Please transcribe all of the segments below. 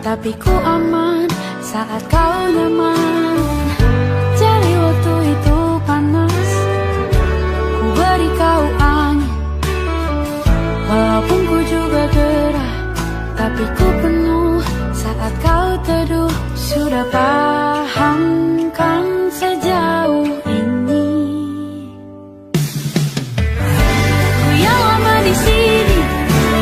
tapi ku aman saat kau nyaman. Jadi waktu itu panas, ku beri kau angin. Walaupun ku juga gerah, tapi ku penuh saat kau teduh. Sudah paham kan sejauh ini? Ku yang lama di sini,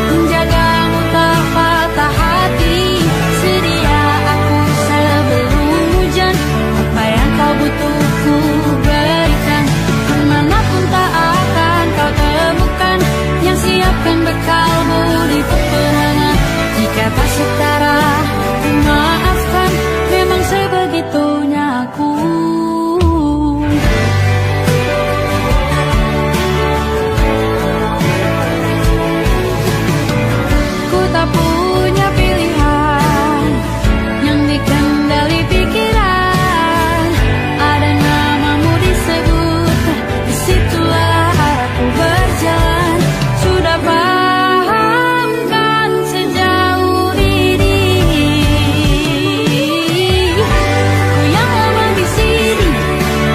menjagamu tak patah hati. Sedia aku sebelum hujan, apa yang kau butuh ku berikan. Kemanapun tak akan kau temukan yang siapkan bekalmu di peperangan. Jika tak setara, ku maafkan, memang sebegitunya aku. Ku tak punya pilihan yang dikendali pikiran. Ada namamu disebut, disitulah aku berjalan. Sudah paham kan sejauh ini? Ku yang lama di sini,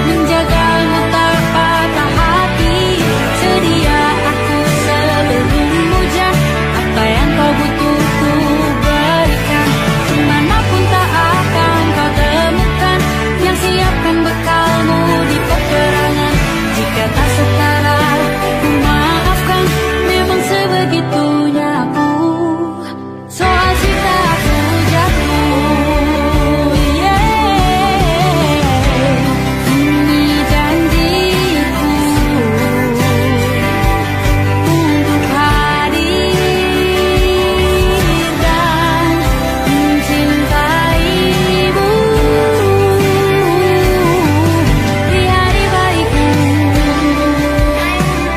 menjagamu tak patah hati. Sedia aku sebelum hujan, apa yang kau butuh ku berikan. Kemanapun tak akan kau temukan yang siapkan bekalmu di peperangan. Jika tak setara, ku maafkan, memang sebegitunya aku. Soal cinta aku jatuh, ini janjiku untuk hadir dan mencintaimu di hari baikku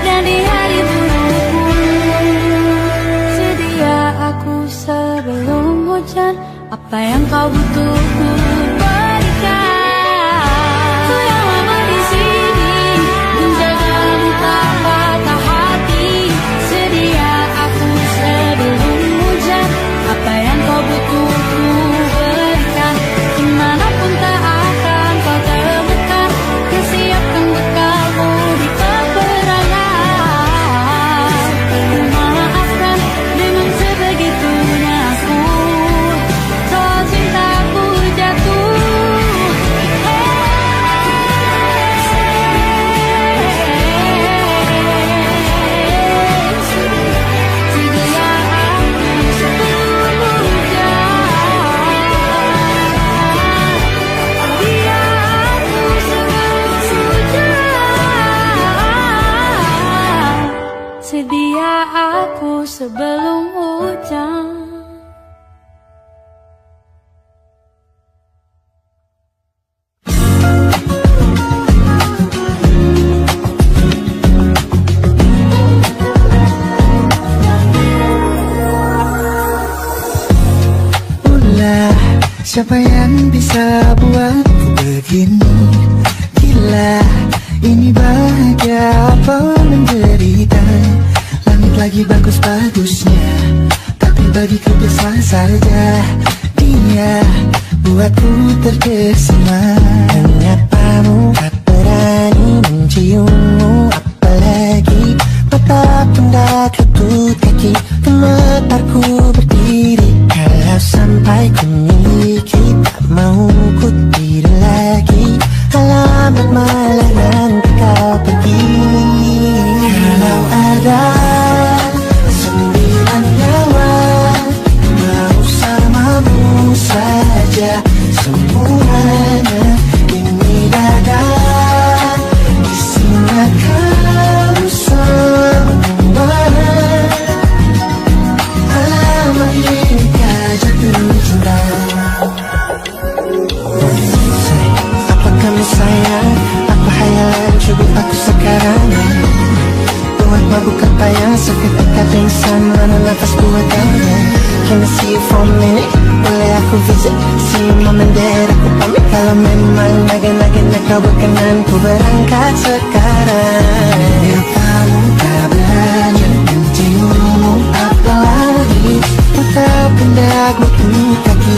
dan di hari burukku. Sedia aku sebelum hujan, apa yang kau butuh ku berikan. Ku yang lama di sini, menjagamu tak patah hati. Sedia aku sebelum hujan, apa yang kau butuh ku berikan. Kemanapun tak akan kau temukan yang siapkan bekalmu di peperangan. Ku maafkan, memang sebegitunya aku. Soal cintaku jatuh, sedia aku sebelum hujan. Sedia aku sebelum hujan. Sedia aku sebelum hujan. Ulah, siapa yang bisa buatku begini? Gila, ini bahagia apa menderita? Langit lagi bagus-bagusnya, tapi bagiku biasa saja. Dia buatku terkesima. Menyapamu, tak berani menciummu. Apalagi mata pun dah tutup kaki, gemetarku berdiri. Kalau sampai ku miliki, tak mau ku tidur lagi. Alamat malah nanti kau pergi. Kalau ada 9 nyawa, mau samamu saja semuanya. Ini dada, isinya kau semua. Alamat jika jatuh cinta. Apakah sayang, apa hayalan cukup aku sekarang? Buat mabuk apa yang sakit dekat pingsan, mana nafas buatannya. Can I see you for a minute? Boleh aku visit? See you mom and dad, aku pamit. Kalau memang naga-naga kau berkenan, ku berangkat sekarang. Ya kamu tak belajar menciummu, apalagi tetap hendak bertemu kaki.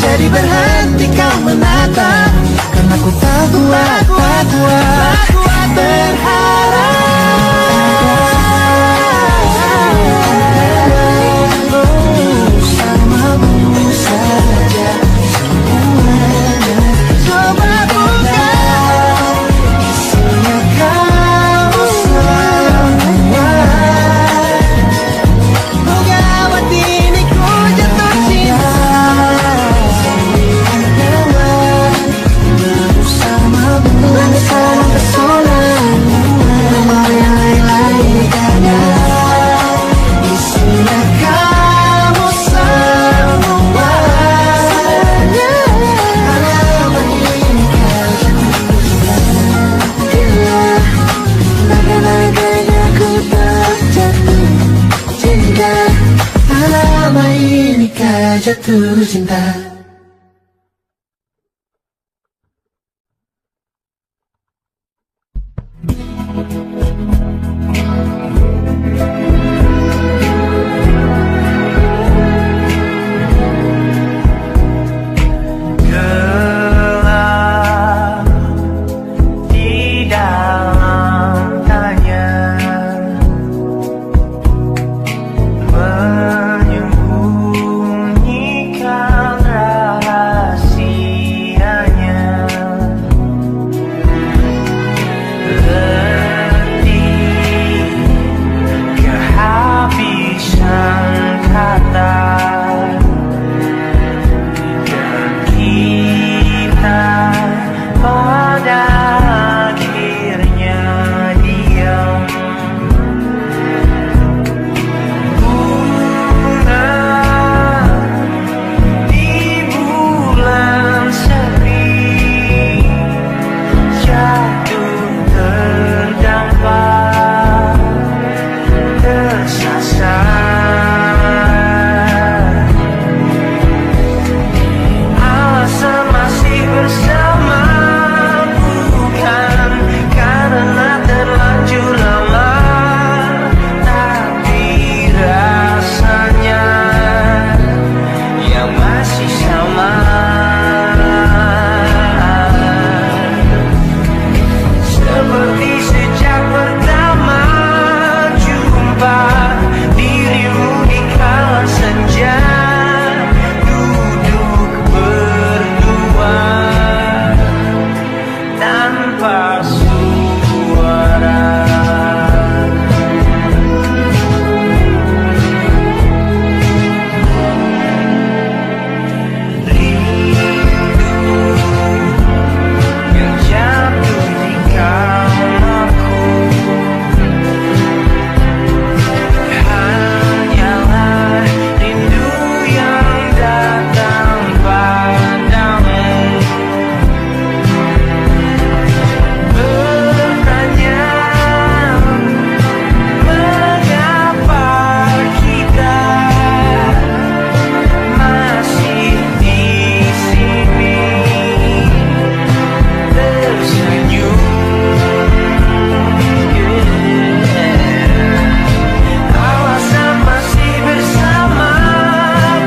Jadi berhenti kau menatap, karena ku tak kuat berharap. Bersamamu saja semuanya. Coba buka isinya kau semua. Buat ini ku jatuh cinta bersamamu, bersama pesonanya. Mau yang lain-lain ada, isinya kamu semua. Alamak ini kau jatuh cinta, laga-laganya ku tak jatuh cinta. Alamak ini kau jatuh cinta. Gelap di dalam tanya, menyembunyikan rahasianya. Letih kehabisan kata, dan kita pada akhirnya diam. Bunga di bulan sepi jatuh terdampak, tersasar. Alasan masih bersama bukan karena terlanjur lama, tapi rasanya yang masih sama. Seperti sejak pertama jumpa dirimu di kala senja, duduk berdua tanpa suara. Rindu yang jatuh di kamarku hanyalah rindu yang datang padamu. Bertanya mengapa kita masih di sini tersenyum. Alasan masih bersama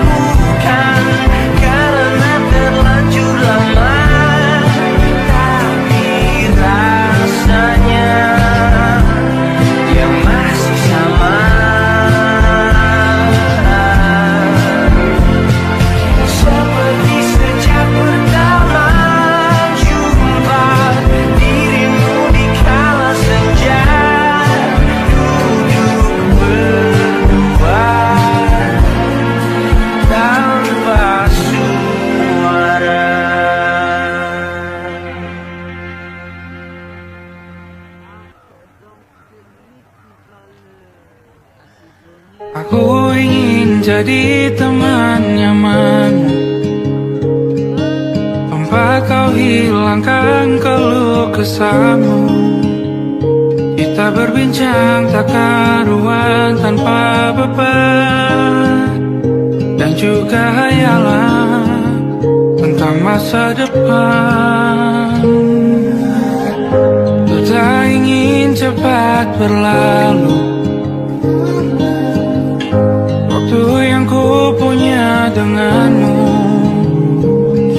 bukan karena terlanjur lama, tapi rasanya yang masih sama. Seperti sejak pertama jumpa dirimu di kala senja, duduk berdua tanpa suara. Aku ingin jadi teman nyaman, tempat kau hilangkan keluh kesahmu. Kita berbincang tak karuan tanpa beban, dan juga hayalan tentang masa depan. Ku tak ingin cepat berlalu, waktu yang ku punya denganmu.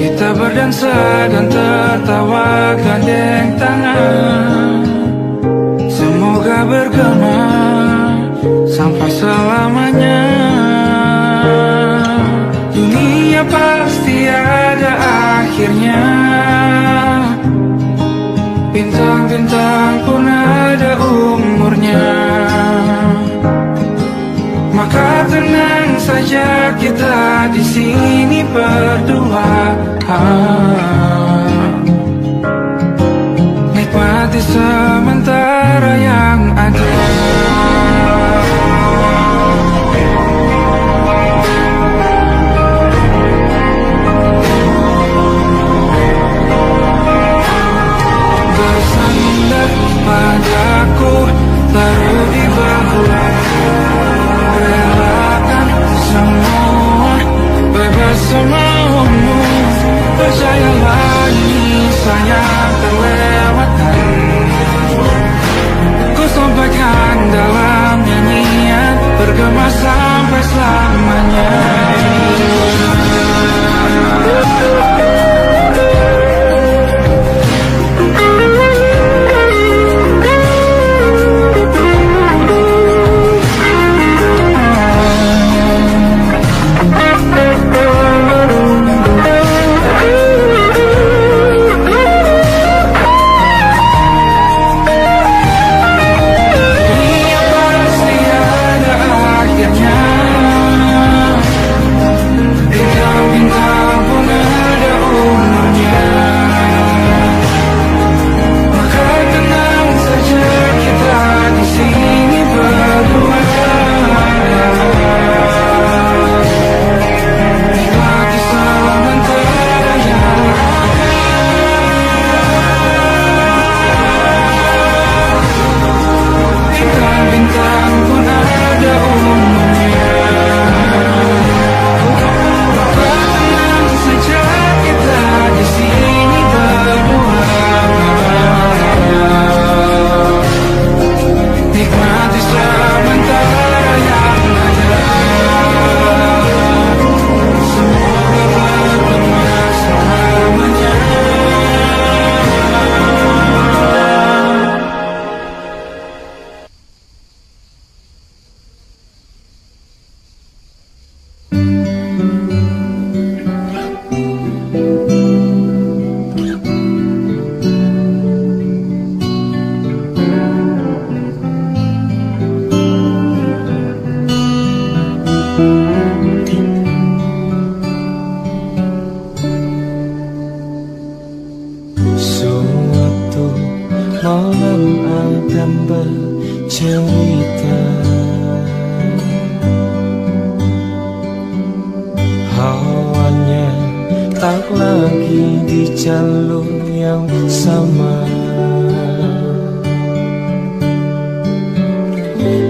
Kita berdansa dan tertawa gandeng tangan. Semoga bergema sampai selamanya. Dunia pasti ada akhirnya. Bintang-bintang pun ada umurnya. Maka tenang saja kita di sini berdua. Nikmati sementara yang ada. Bersandar padaku, taruh di bahu, relakan semua, bebas semaumu. Percayalah ini sayang terlewatkan. Ku sampaikan dalam nyanyian, bergema sampai selamanya.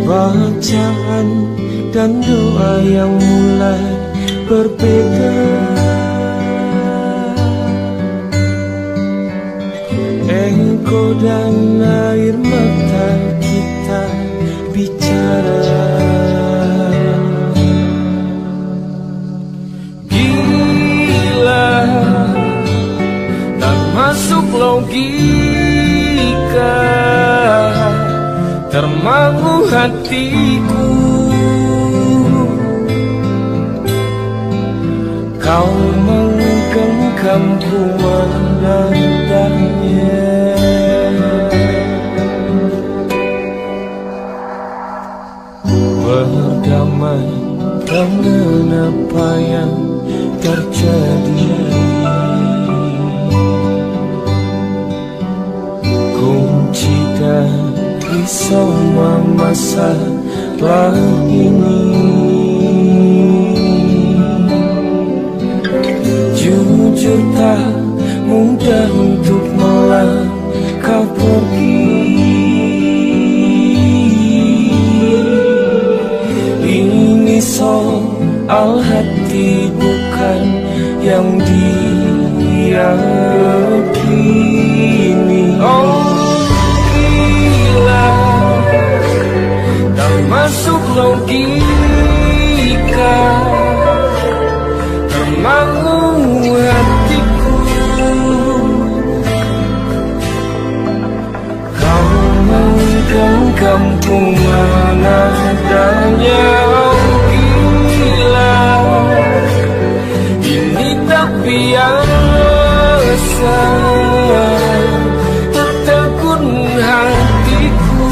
Bacaan dan doa yang mulai berbeda. Engkau dan air mata kita bicara. Gila, tak masuk logika, termangu hatiku. Kau menggenggamku menandanya. Berdamai dengan apa yang terjadi. Kunci dari semua masalah ini, jujur tak mudah untuk melangkah pergi. Ini soal hati bukan yang diyakini. Oh gila, tak masuk logika, mana adanya bila ini tak biasa, tertegun hatiku.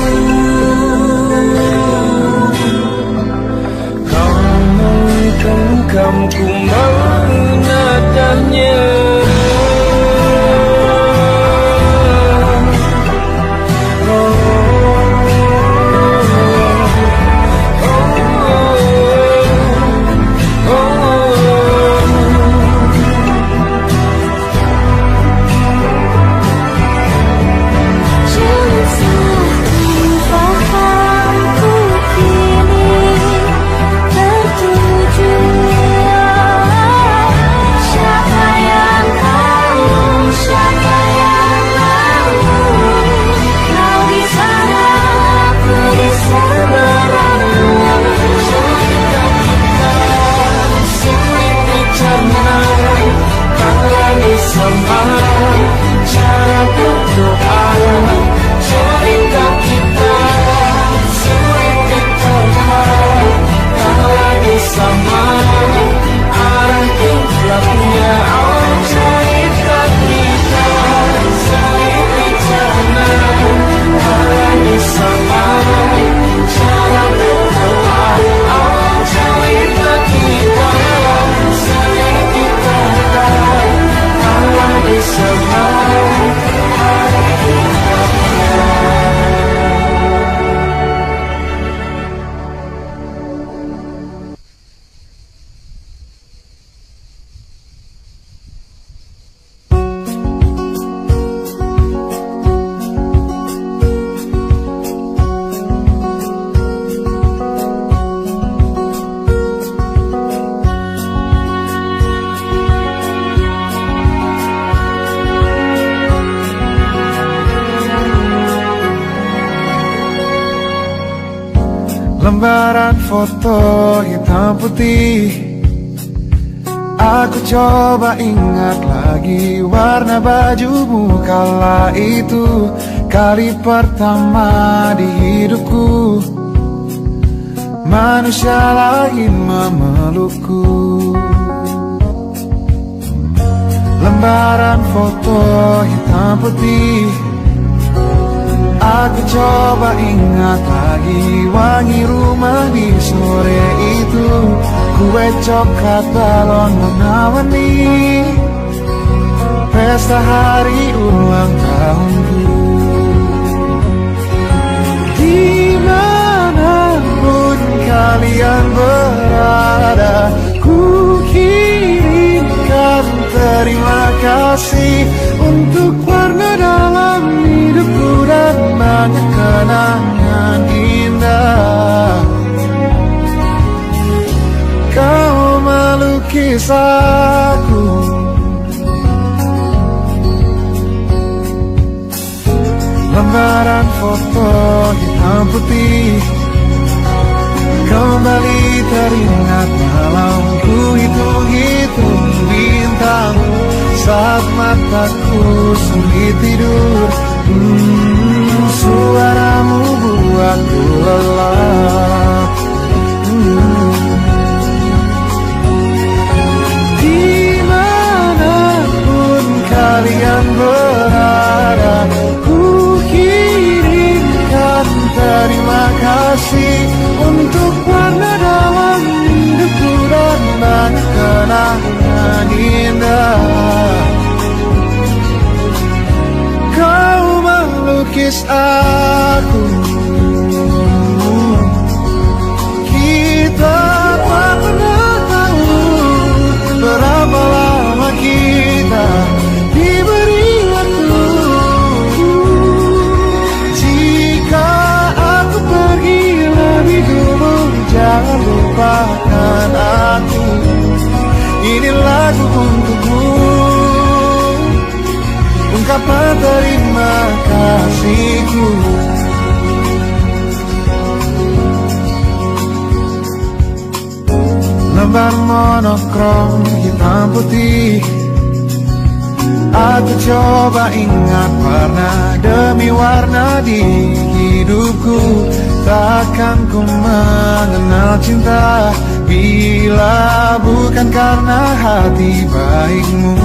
Kau menggenggamku mana adanya. Cara berdoa, cerita kita sulit diterima. Kalau bersama arah kiblahnya, oh cerita kita sulit dicerna. Kalau bersama cara berdoa, oh cerita kita sulit diterima. Kalau bersama lembaran foto hitam putih. Aku coba ingat lagi warna bajumu kala itu, kali pertama di hidupku manusia lain memelukku. Lembaran foto hitam putih. Aku coba ingat lagi wangi rumah di sore itu, kue coklat balon warna-warni, pesta hari ulang tahunku. Dimanapun kalian berada, ku kirimkan terima kasih untuk warna dalam hidupku dan banyak kenangan indah. Kau melukis aku, lembaran foto hitam putih. Kembali teringat malam ku hitung-hitung bintang saat mataku sulit tidur. Suaramu buatku lelap. Dimanapun kalian berada, ku kirimkan terima kasih untuk warna dalam hidupku dan banyak kenangan indah. Kau melukis aku, kita tak pernah tahu berapa lama kita diberi waktu. Jika aku pergi lebih dulu, jangan lupakan aku. Ini lagu untukmu, ungkapan terima kasihku. Lembar monokrom hitam putih. Aku coba ingat warna demi warna di hidupku, takkan ku mengenal cinta bila bukan karena hati baikmu.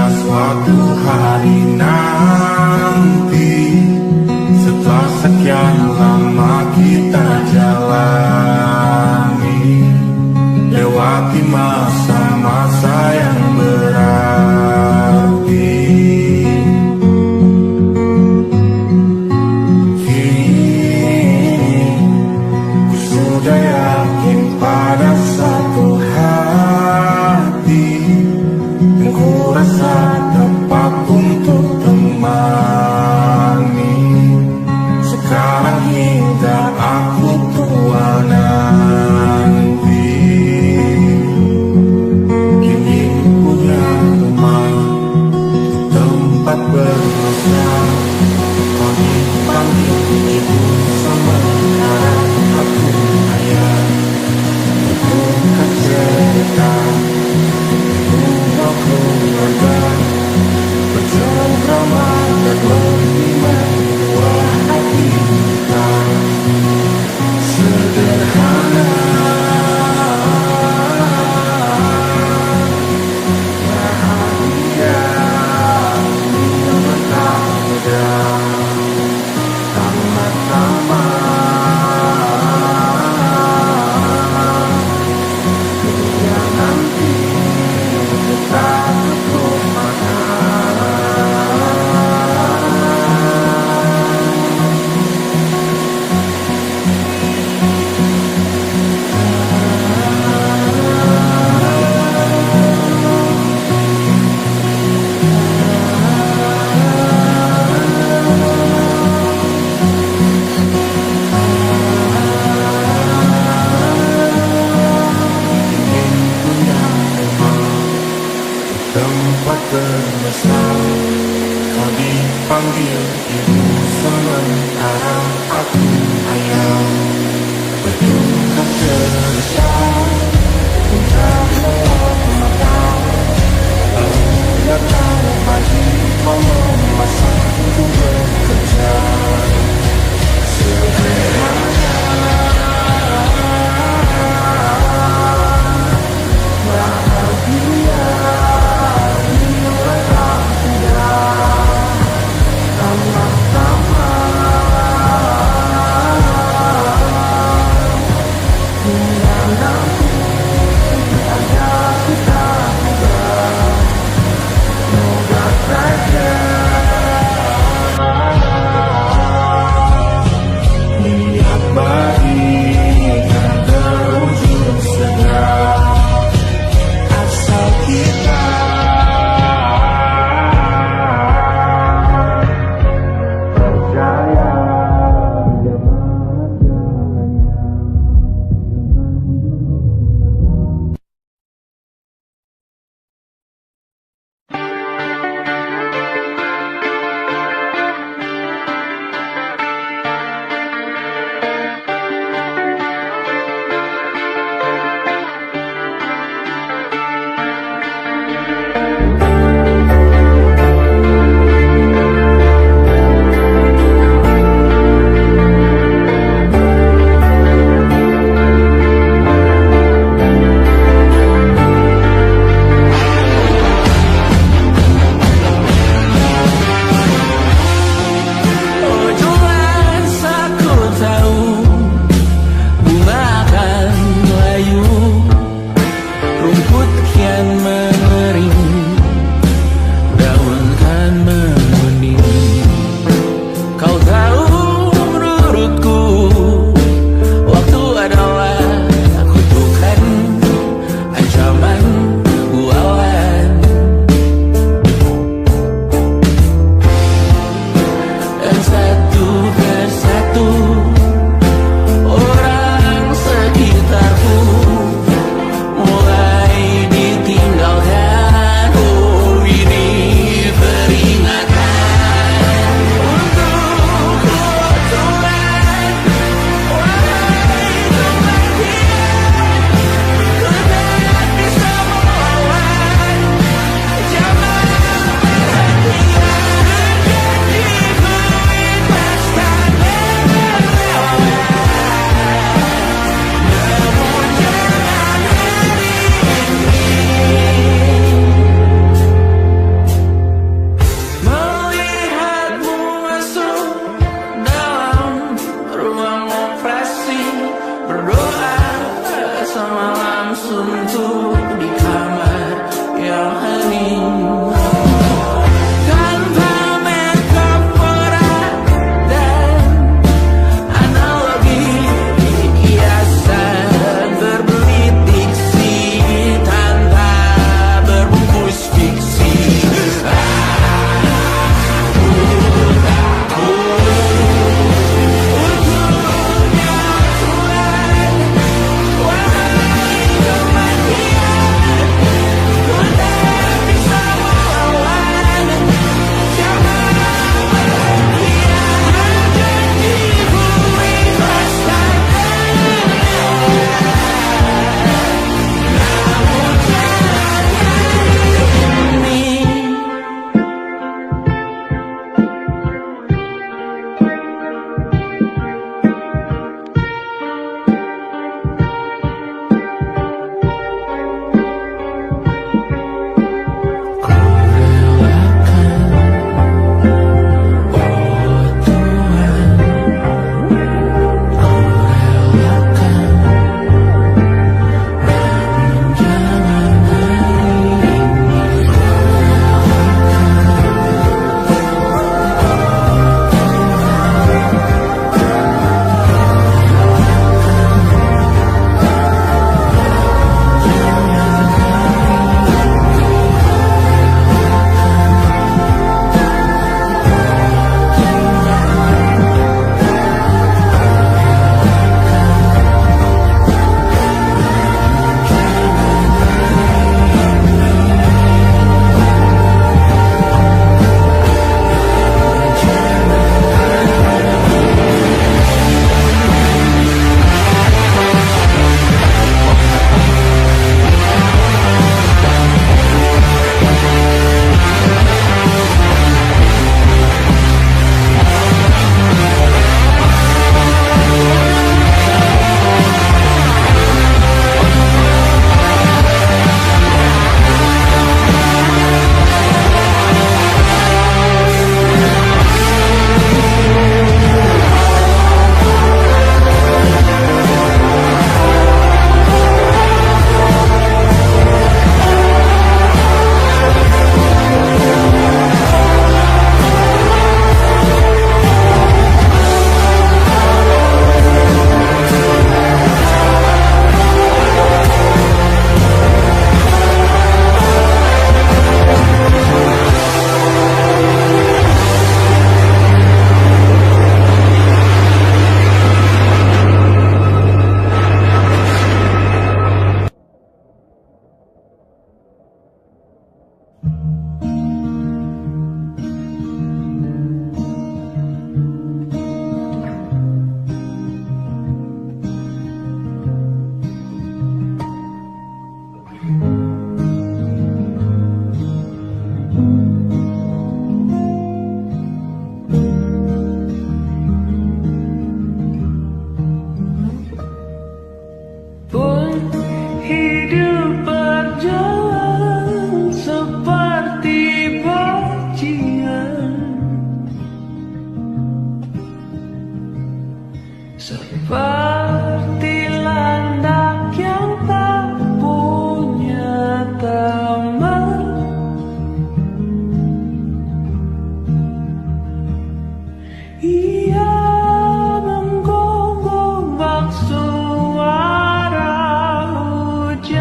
Suatu hari nanti, setelah sekian lama kita jalani, lewati masa-masa yang berarti. Kini ku sudah yakin pada satu hati, yang ku rasa tepat untuk temani. Sekarang hingga aku tua nanti, ingin punya rumah, tempat bermesra. Kau dipanggil ibu sementara aku ayah, bukan cerita keluarga bercengkrama dan menimang buah hati kita. Sederhana, bahagia, mentah muda, sama-sama. Dunia nanti kita tutup mata. Tempat bermesra, kau dipanggil ibu sementara aku ayah. Berduka ceria, puncak lewat mata, lalu datang pagi kau memasakku bekerja. semalam suntuk di kamar yang hening. Tanpa metafora dan analogi, hiasan berbelit diksi tanpa berbungkus fiksi. Seperti landak yang tak punya teman, ia menggonggong bak suara hujan.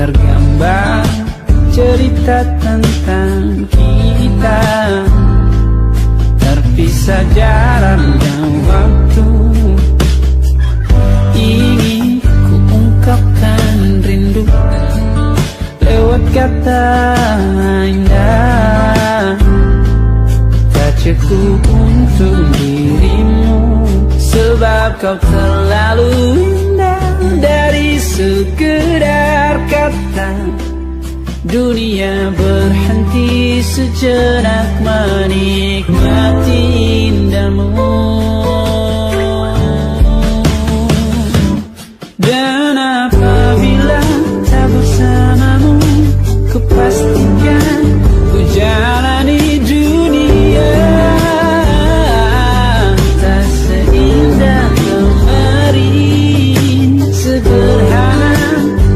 tergambar cerita tentang kita, terpisah jarak dan waktu. Ingin ku ungkapkan rindu lewat kata indah, tak cukup untuk dirimu, sebab kau terlalu indah. Dari sekedar kata, dunia berhenti sejenak menikmati indahmu. Dan apabila tak bersamamu, kupastikan ku jalani dunia tak seindah kemarin. Sederhana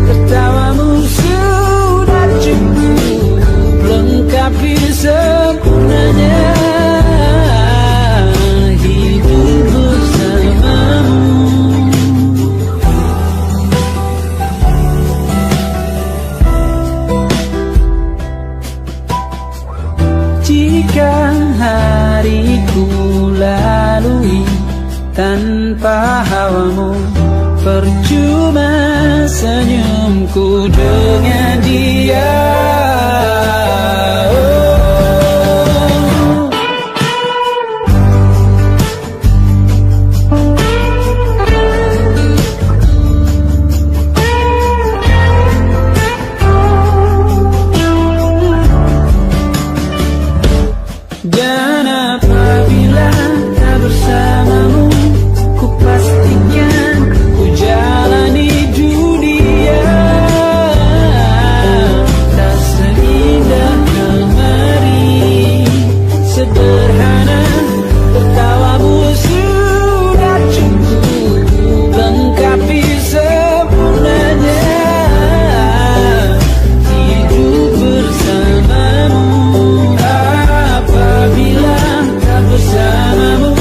tertawamu sudah cukup lengkapi sempurnanya hidup bersamamu. Jika hariku lalui tanpa hawamu, percuma senyumku dengan dia. Dan apabila tak bersamamu, ku pastikan ku jalani dunia tak seindah kemarin. Sederhana tertawamu sudah cukup lengkapi sempurnanya hidup bersamamu. Apabila tak bersamamu,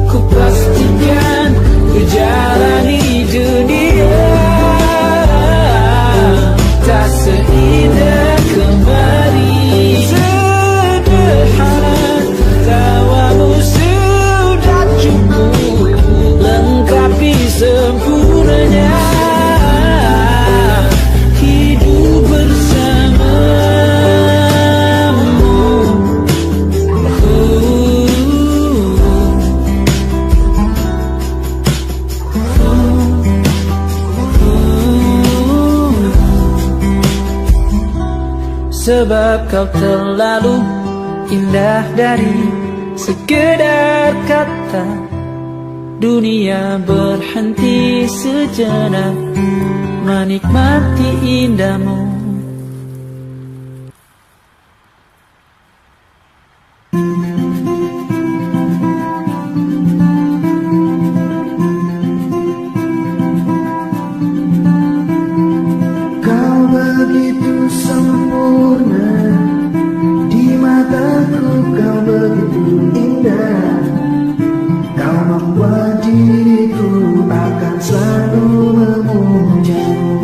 ku pastikan ku jalani dunia tak seindah kemarin. Sederhana tawamu sudah cukup lengkapi sempurnanya hidup bersamamu. Sebab kau terlalu indah dari sekedar kata, dunia berhenti sejenak menikmati indahmu. Kau begitu sempurna, di mataku kau begitu indah. Kau membuat diriku akan selalu memujamu.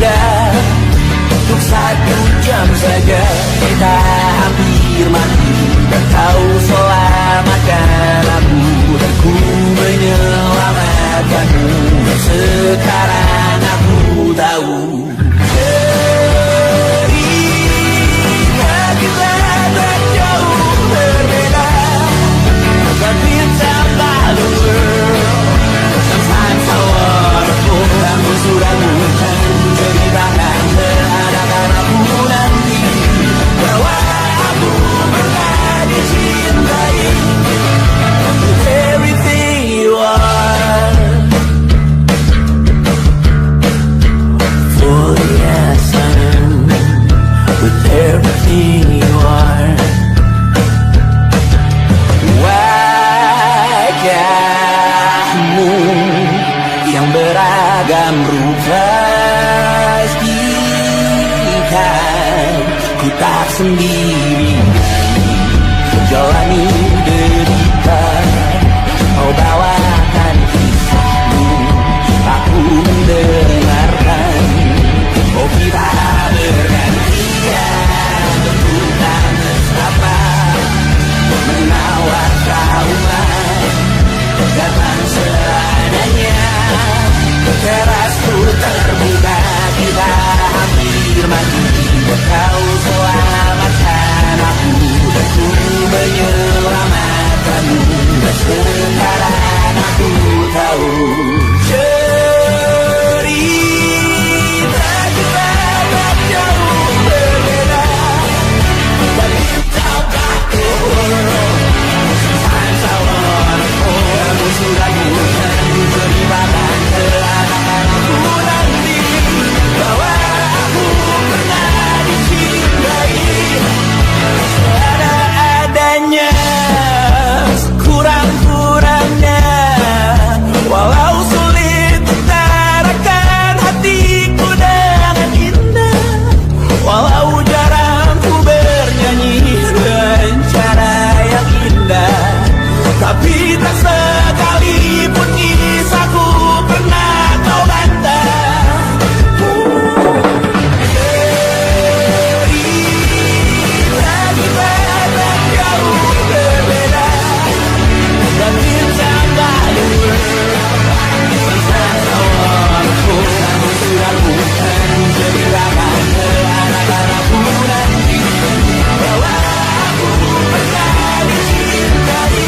mudah. Untuk 1 jam saja kita hampir mati, dan kau selamatkan aku, dan ku menyelamatkanmu. Sekarang aku tahu cerita kita tak jauh berbeda. But we'll tell by the world. Sometimes I wanna pull. Kamu sudah bukan ceritakan terhadap aku nanti, bahwa aku pernah dicintai with everything you are. For yes I am, with everything you are. Wajahmu yang beragam rupa istikan ku tak sendiri jalani derita. Kau bawakan kisahmu, aku mendengarkan. Oh kita bergantian berputar mesra, menawar trauma datang seadanya. Teras ku terbuka, kita hampir mati, kau selamatkan aku, dan ku menyelamatkanmu. Dan sekarang aku tahu cerita kita tak jauh berbeda. But you talk about the world. Sometimes I wanna fall. Kamu sudah bukan ceritakan terhadap aku nanti, bahwa aku pernah dicintai seadanya, kurang-kurangnya. Walau sulit utarakan hatiku dengan indah, walau jarang ku bernyanyi dengan cara yang indah, tapi tak sekalipun kisahku pernah kau bantah. Cerita kita tak jauh berbeda, dan kita by the world. Sometimes I wanna fall. Kamu sudah bukan ceritakan terhadap aku nanti, bahwa aku pernah dicintai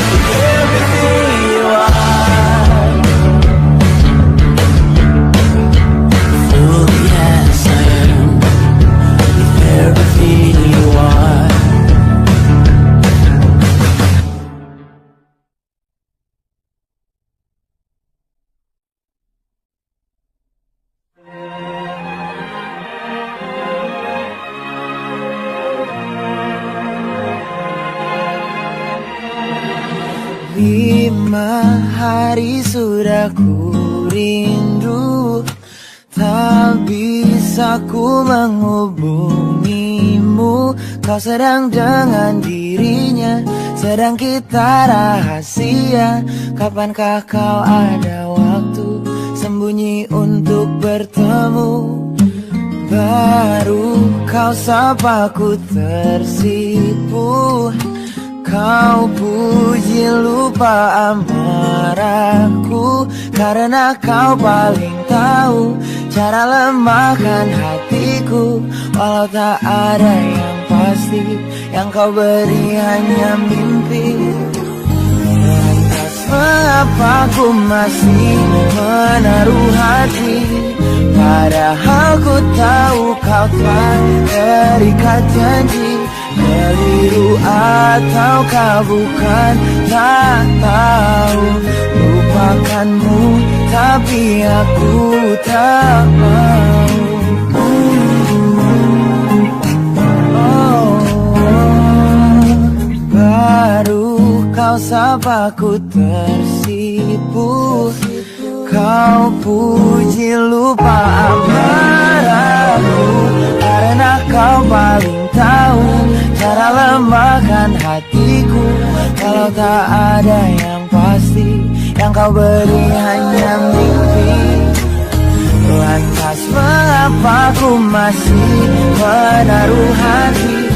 with everything you are. Fully as I am, with everything you are. Lima hari sudah ku rindu, tak bisa ku menghubungimu. Kau sedang dengan dirinya, sedang kita rahasia. Kapankah kau ada waktu sembunyi untuk bertemu? Baru kau sapa ku tersipu. Kau puji lupa amarahku, karena kau paling tahu cara lemahkan hatiku. Walau tak ada yang pasti, yang kau beri hanya mimpi. Lantas mengapa ku masih menaruh hati, padahal ku tahu kau telah terikat janji. Keliru ataukah bukan, tak tahu. Lupakanmu tapi aku tak mau. Baru kau sapa ku tersipu. Kau puji lupa amarahku, karena kau paling tahu cara lemahkan hatiku. Kalau tak ada yang pasti, yang kau beri hanya mimpi. Lantas masih menaruh hati,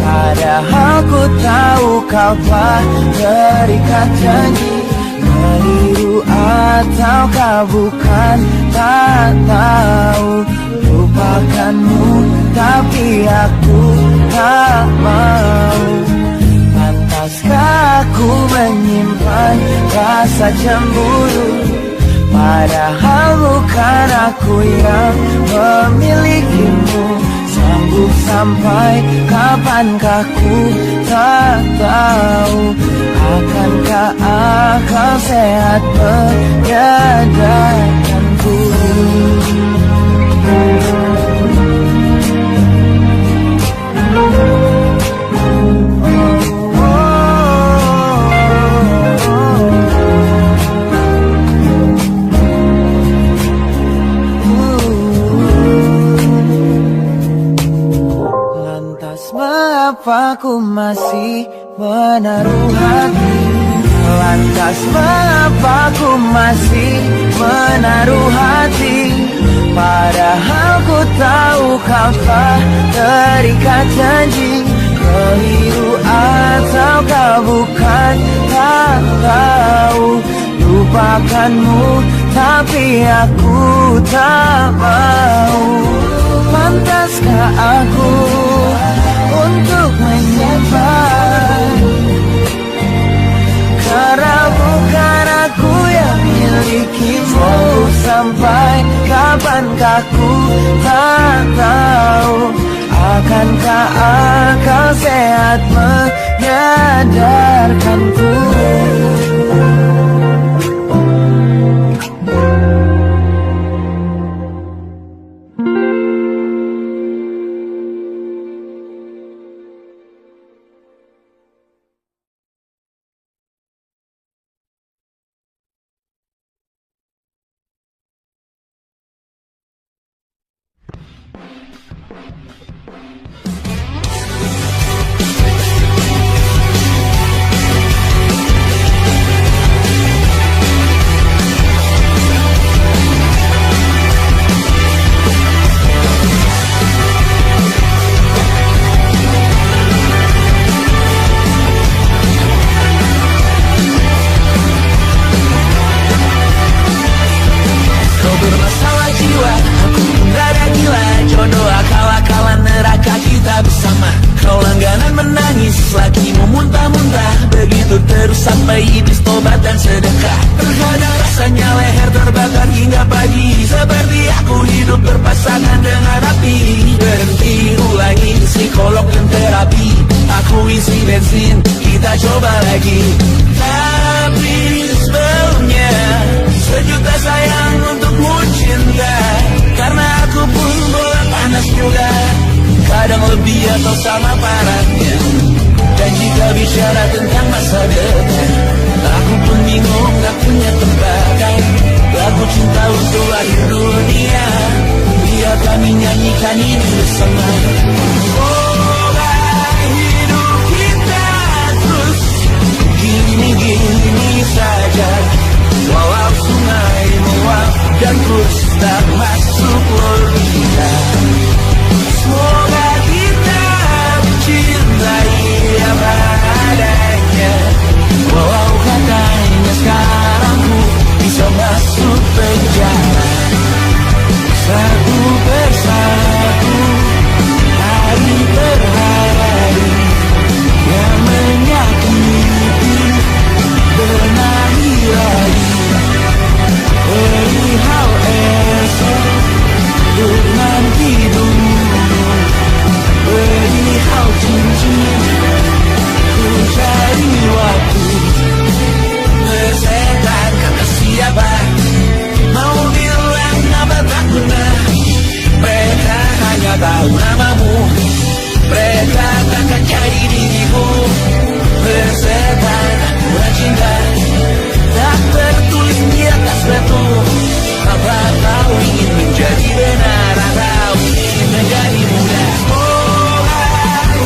padahal ku tahu kau telah terikat janji. Keliru ataukah bukan, tak tahu. Lupakanmu tapi aku tak mau. Pantaskah aku menyimpan rasa cemburu, padahal bukan aku yang memilikimu. Sanggup sampai kapankah ku tak tahu. Akankah akal sehat menyadarkanku? Mengapa ku masih menaruh hati? Lantas mengapa ku masih menaruh hati? Padahal ku tahu kau telah terikat janji. Keliru ataukah bukan, tak tahu. Lupakanmu tapi aku tak mau. Pantaskah aku untuk menyimpan? Karena bukan aku yang milikimu. Sampai kapankah ku tak tahu. Akankah akal sehat menyadarkanku? Sampai iblis tobat dan sedekah. Terkadang rasanya leher terbakar hingga pagi. Seperti aku hidup berpasangan dengan api. Berhenti ulangi psikolog dan terapi. Aku isi bensin, kita coba lagi. Tapi sebelumnya sejuta sayang untukmu cinta. Karena aku pun bola panas juga. Kadang lebih atau sama parahnya. Dan jika bicara tentang masa depan, aku pun bingung gak punya tembakan. Lagu cinta untuk akhir dunia, biar kami nyanyikan ini bersama. Semoga hidup kita terus gini-gini saja. Walau sungai meluap dan terus tak masuk logika. Semoga kita mencintai apa adanya. Walau katanya sekarang ku bisa masuk penjara. Satu persatu, hari per hari, yang menyakiti benahi lagi. Perihal esok, untuk nanti dulu. Perihal cincin, ku cari waktu. Bersetan kata siapa, mau bilang apa tak guna. Mereka hanya tahu namamu, mereka takkan cari diriku. Bersetan aku cinta, tak tertulis di atas batu. Apa kau ingin menjadi benar atau ingin menjadi muda?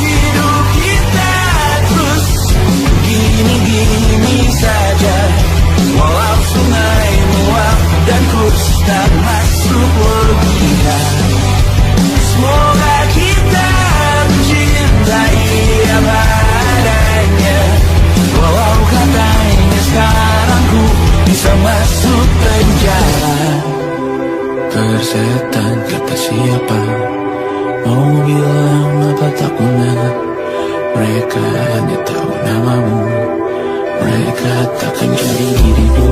Hidup kita terus gini-gini saja. Walau sungai meluap dan terus tak masuk logika. bisa masuk penjara. Persetan kata siapa, mau bilang apa tak guna. Mereka hanya tahu namamu, mereka takkan jadi dirimu.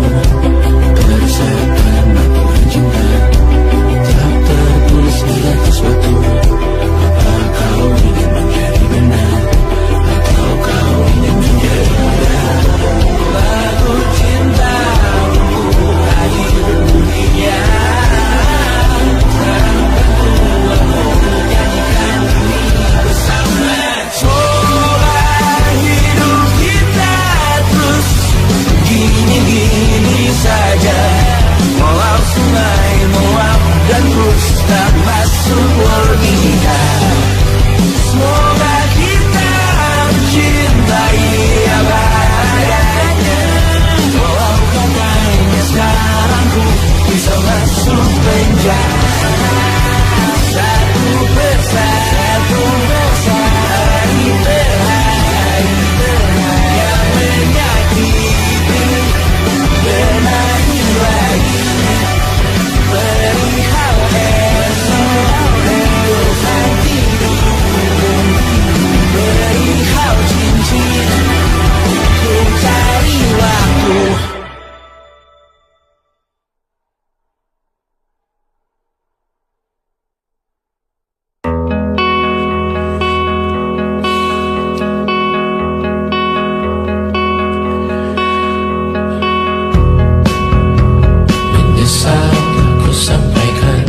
Persetan aturan cinta, tak tertulis di atas batu. Apa kau ingin menjadi benar, atau kau ingin menjadi benar? Lagu cinta hadir dunia. Sekarang tentu aku menyanyikan ini bersama. Semoga hidup kita terus gini-gini saja. Walau sungai meluap dan terus tak masuk logika. Semoga kita mencintai apa adanya. Walau katanya sekarang ku bisa masuk penjara. Satu persatu bersari berhari yang menyakiti. Benahi lagi perihal esok untuk hatiku, perihal cincin untuk cari waktu. Menyesal aku sampaikan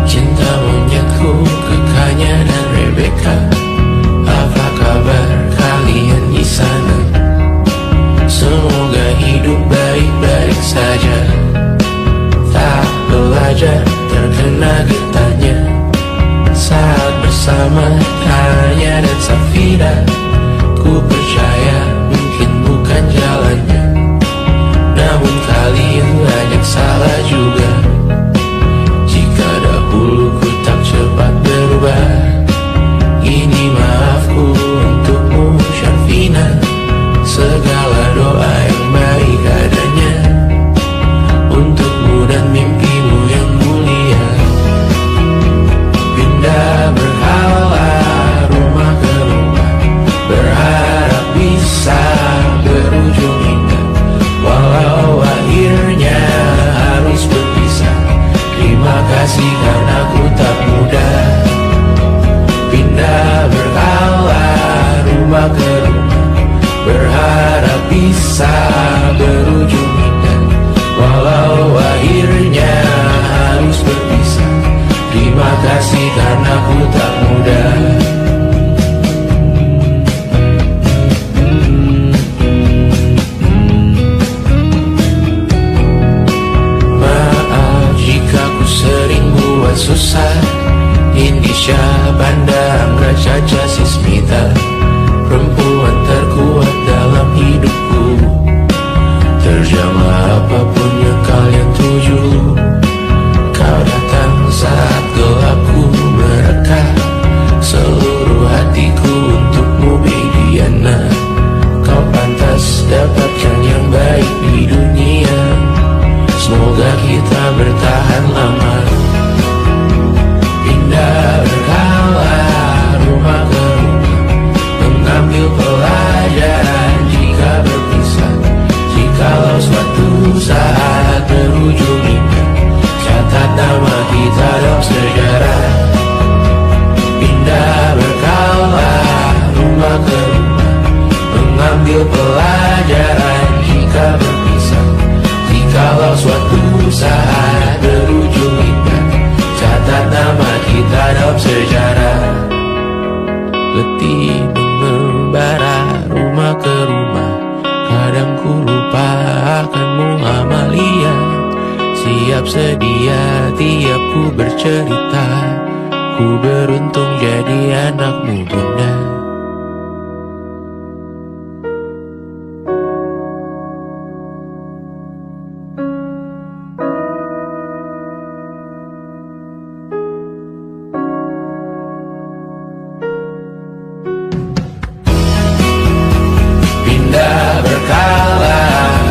cinta monyetku ke Kanya dan Rebecca. Apa kabar kalian di sana? Semoga hidup baik-baik saja. Tak belajar terkena getahnya saat bersama Kanya dan Safira. Ku percaya mungkin bukan jalannya, namun kalian banyak salah juga. Jika dahulu ku tak cepat berubah, ini maafku untukmu Syarfina. Segala doa yang baik adanya untukmu dan mimpimu yang mulia. Pindah berhala rumah ke rumah, berharap bisa berujung indah. Walau akhirnya harus berpisah, terima kasih karena ku tak mudah. Pindah berkala rumah ke rumah, berharap bisa berujung indah. Walau akhirnya harus berpisah, terima kasih karena ku tak mudah. Susah Indisha, Banda, Angga, Caca, Sismita, perempuan terkuat dalam hidupku. Terjemah apapun yang kalian tuju, kau datang saat gelapku mereka. Seluruh hatiku untukmu Bediana. Kau pantas dapatkan yang baik di dunia. Semoga kita bertahan lama. Berkala rumah ke rumah, mengambil pelajaran jika berpisah. Jikalau suatu saat berujung indah, catat nama kita dalam sejarah. Pindah berkala rumah ke rumah, mengambil pelajaran jika berpisah. Jikalau suatu saat berujung indah, catat nama kita dalam sejarah. Letih mengembara rumah ke rumah, kadang ku lupa akanmu Amalia. Siap sedia tiap ku bercerita, ku beruntung jadi anakmu Bunda. Berkala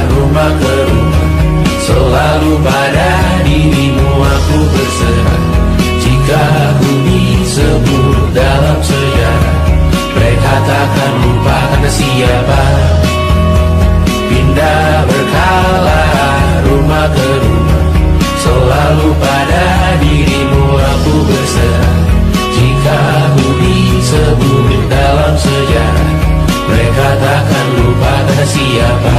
rumah ke rumah, selalu pada dirimu aku berserah. Jika aku disebut dalam sejarah, mereka takkan lupa siapa